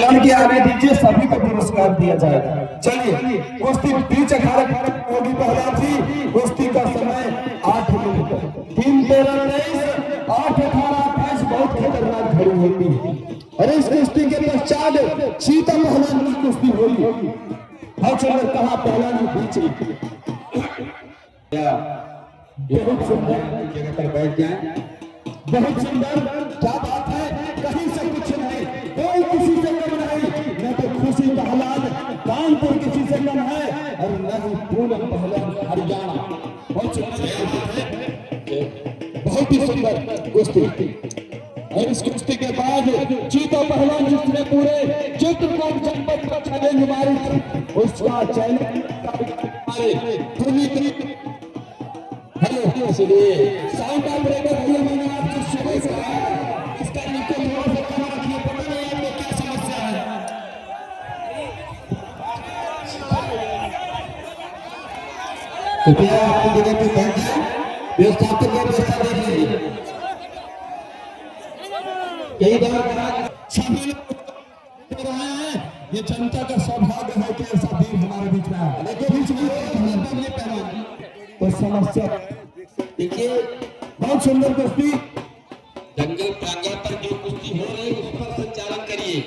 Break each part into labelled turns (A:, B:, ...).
A: के आने दीजिए, सभी को पुरस्कार दिया जाएगा। चलिए कुश्ती बीच अखाड़ा होगी। पहला थी कुश्ती का समय 8 मिनट 3 13 23 8 18 28 बहुत खतरनाक घड़ी होती है। और इस कुश्ती के पश्चात सीता पहलवान की कुश्ती होगी। हाँ चलो कहा पहलवान बीच बहुत सुंदर जगह पर बैठ जाए। बहुत सुंदर, क्या बात है, कहीं से कुछ नहीं, कोई किसी से कम नहीं, न तो खुशी पहलवान कानपुर किसी से कम है और न ही पूनम पहलवान हरियाणा। बहुत ही सुंदर कुश्ती। और इस कुश्ती के बाद चीता पहलवान जिसने पूरे चित्रकूट जनपद को चैलेंज मारी थी, उसका चैलेंज हेलो इसलिए साउंड ऑपरेटर भैया मैंने आपको सुबह से कहा इसका नीचे थोड़ा सा कम रखिए, पता नहीं आपको क्या समस्या है। कृपया अपनी जगह पे बैठ जाए, व्यवस्थापक की व्यवस्था देख लीजिए। कई बार सभी लोग रहे हैं, ये जनता का सौभाग्य है कि ऐसा वीर हमारे बीच में है। लेकिन बीच में कोई समस्या देखिए। बहुत सुंदर कुश्ती दंगल प्रांगण पर जो कुश्ती हो रही है उस पर संचालन करिए।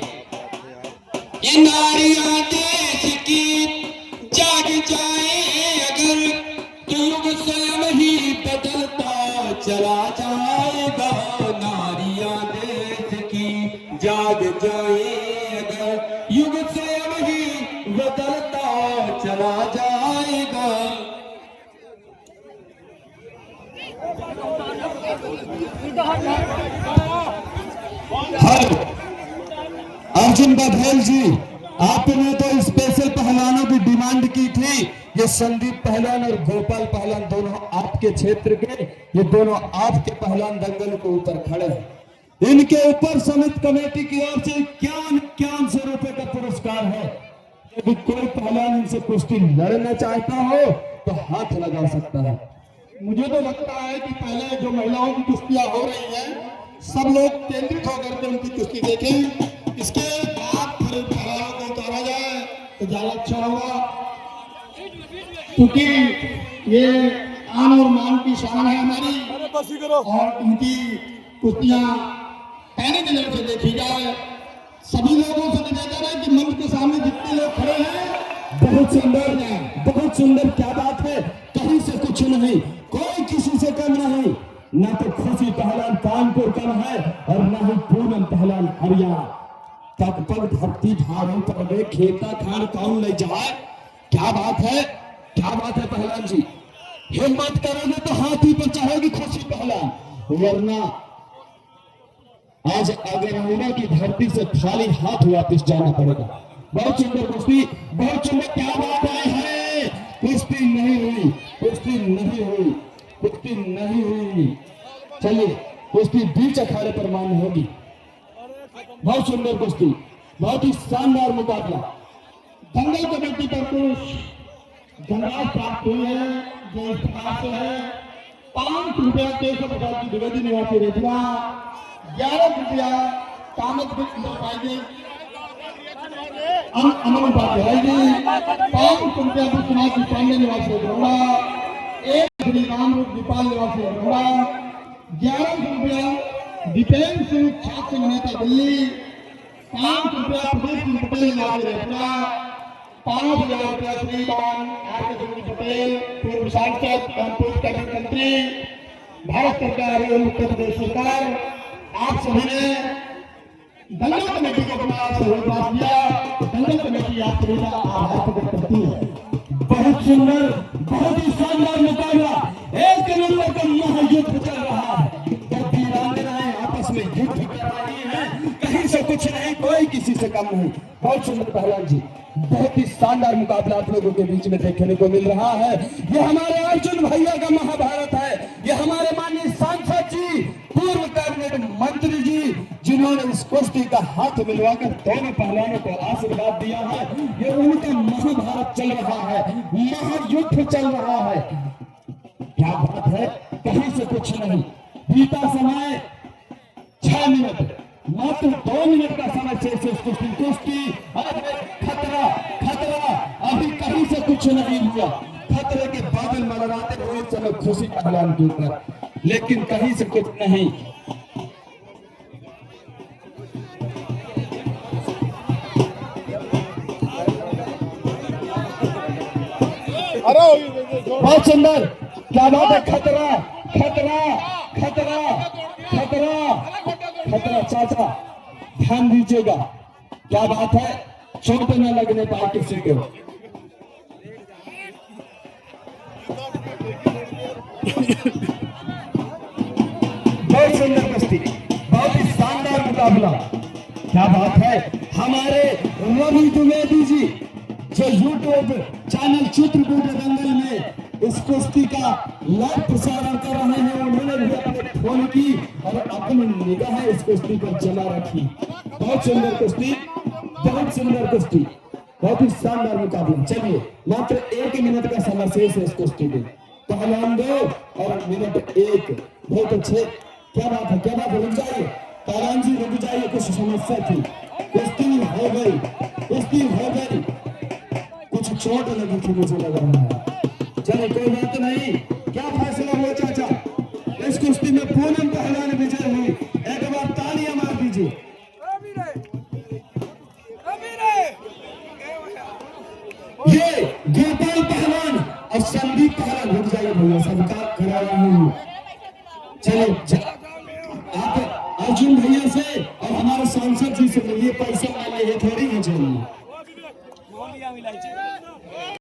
A: ये नारियां देश की जाग जाए अगर तो युग स्वयं ही बदलता चला जाएगा। नारियां देश की जाग जाए अगर युग स्वयं ही बदलता चला जाएगा। अर्जुन बघेल जी, आपने तो स्पेशल पहलवानों की डिमांड की थी। ये संदीप पहलवान और गोपाल पहलवान दोनों आपके क्षेत्र के, ये दोनों आपके पहलवान दंगल के ऊपर खड़े हैं। इनके ऊपर समिति कमेटी की ओर से 51 रुपए का पुरस्कार है। यदि कोई पहलवान इनसे कुश्ती लड़ना चाहता हो तो हाथ लगा सकता है।
B: मुझे तो लगता है कि पहले जो महिलाओं की कुश्तियां हो रही हैं सब लोग केंद्रित होकर के उनकी कुश्ती देखें, इसके बाद फिर पहलवानों को उतारा जाए तो ज्यादा अच्छा होगा, क्योंकि ये आन और मान की शान है हमारी। और इनकी कुश्तियां पहले दिन से देखी जाए। सभी लोगों से निवेदन है कि मंच के सामने जितने लोग खड़े हैं
A: बहुत सुंदर, बहुत सुंदर, क्या बात है, कहीं से कुछ नहीं, कोई किसी से कम नहीं, न तो खुशी पहलवान कानपुर कम है और न ही पूनम पहलवान हरियाणा। तक पग धरती धारों पर खेता खान कौन ले जाए। क्या बात है, क्या बात है पहलवान जी, हिम्मत करोगे तो हाथी पर चाहेगी खुशी पहलवान, वरना आज अगरौना की धरती से खाली हाथ वापिस जाना पड़ेगा। बहुत सुंदर कुश्ती, बहुत सुंदर, क्या बात है, कुश्ती नहीं हुई, कुश्ती नहीं हुई, कुश्ती नहीं हुई। चलिए कुश्ती बीच अखाड़े पर मान्य होगी। बहुत सुंदर कुश्ती, बहुत ही शानदार मुकाबला।
B: दंगल कमेटी पर कुछ धनराशि प्राप्त हुई है जो इस प्रकार से है: 5 रुपया 350 की द्विवेदी निवासी रेखा, 11 रुपया कामत अमन उपाध्याय जी, 5 रुपया विश्वनाथ की पांडे निवासी गौड़ा, 1 श्री राम रूप दीपाल निवासी गौड़ा, 11 रुपया दीपेन्द्र सिंह छात्र नेता दिल्ली, 5 रुपया प्रदेश सिंह पटेल निवासी रेखा, 5,000 रुपया श्रीमान आर के पटेल पूर्व सांसद पूर्व कैबिनेट मंत्री भारत सरकार एवं उत्तर प्रदेश सरकार। आप सभी ने दंगल कमेटी को अपना सहयोग दिया, दंगल कमेटी आप सभी का आभार प्रकट करती है।
A: बहुत सुंदर, बहुत ही शानदार मुकाबला, एक नंबर का महायुद्ध चल रहा है। वीरांगनाएं आपस में युद्ध कर रही हैं, कहीं से कुछ नहीं, कोई किसी से कम नहीं। बहुत सुंदर पहलवान जी, बहुत ही शानदार मुकाबला आप लोगों के बीच में देखने को मिल रहा है। ये हमारे अर्जुन भैया का महाभारत है। ये हमारे माननीय सांसद जी, पूर्व कैबिनेट मंत्री जी, जिन्होंने इस कुश्ती का हाथ मिलवाकर दोनों पहलवानों को आशीर्वाद दिया है। ये उनका महाभारत चल रहा है, महायुद्ध चल रहा है। क्या बात है, कहीं से कुछ नहीं। बीता समय 6 मिनट मात्र 2 मिनट का समय शेष है इस कुश्ती आज खतरा खतरा अभी कहीं से कुछ नहीं हुआ। खतरे के बादल मंडराते हुए इस समय खुशी पहलवान के ऊपर, लेकिन कहीं से कुछ नहीं। बहुत सुंदर, क्या बात है। खतरा खतरा खतरा खतरा खतरा, चाचा ध्यान दीजिएगा, क्या बात है, चोट न लगने पाए किसी को। बहुत सुंदर कुश्ती, बहुत ही शानदार मुकाबला, क्या बात है। हमारे रवि द्विवेदी जी जो यूट्यूब चैनल चित्रकूट दंगल में इस कुश्ती का लाइव प्रसारण कर रहे हैं, उन्होंने भी अपने फोन की और अपनी निगाह इस कुश्ती पर जमा रखी। बहुत सुंदर कुश्ती, बहुत सुंदर कुश्ती, बहुत ही शानदार मुकाबला। चलिए मात्र 1 मिनट का समय शेष है इस कुश्ती में। पहलवान 2 और मिनट 1। बहुत अच्छे, क्या बात है, क्या बात है। रुक जाइए पहलवान जी, रुक जाइए, कुछ समस्या थी, कुश्ती हो गई, कुश्ती हो गई, कुछ चोट लगी थी मुझे लग रहा है। चलिए कोई बात नहीं। क्या फैसला हुआ चाचा? इस कुश्ती में पूनम पहलवान विजय हुई। एक बार तालियां मार दीजिए। ये गोपाल पहलवान और संदीप पहलवान, रुक जाइए भैया, सबका कराया हूँ। चलो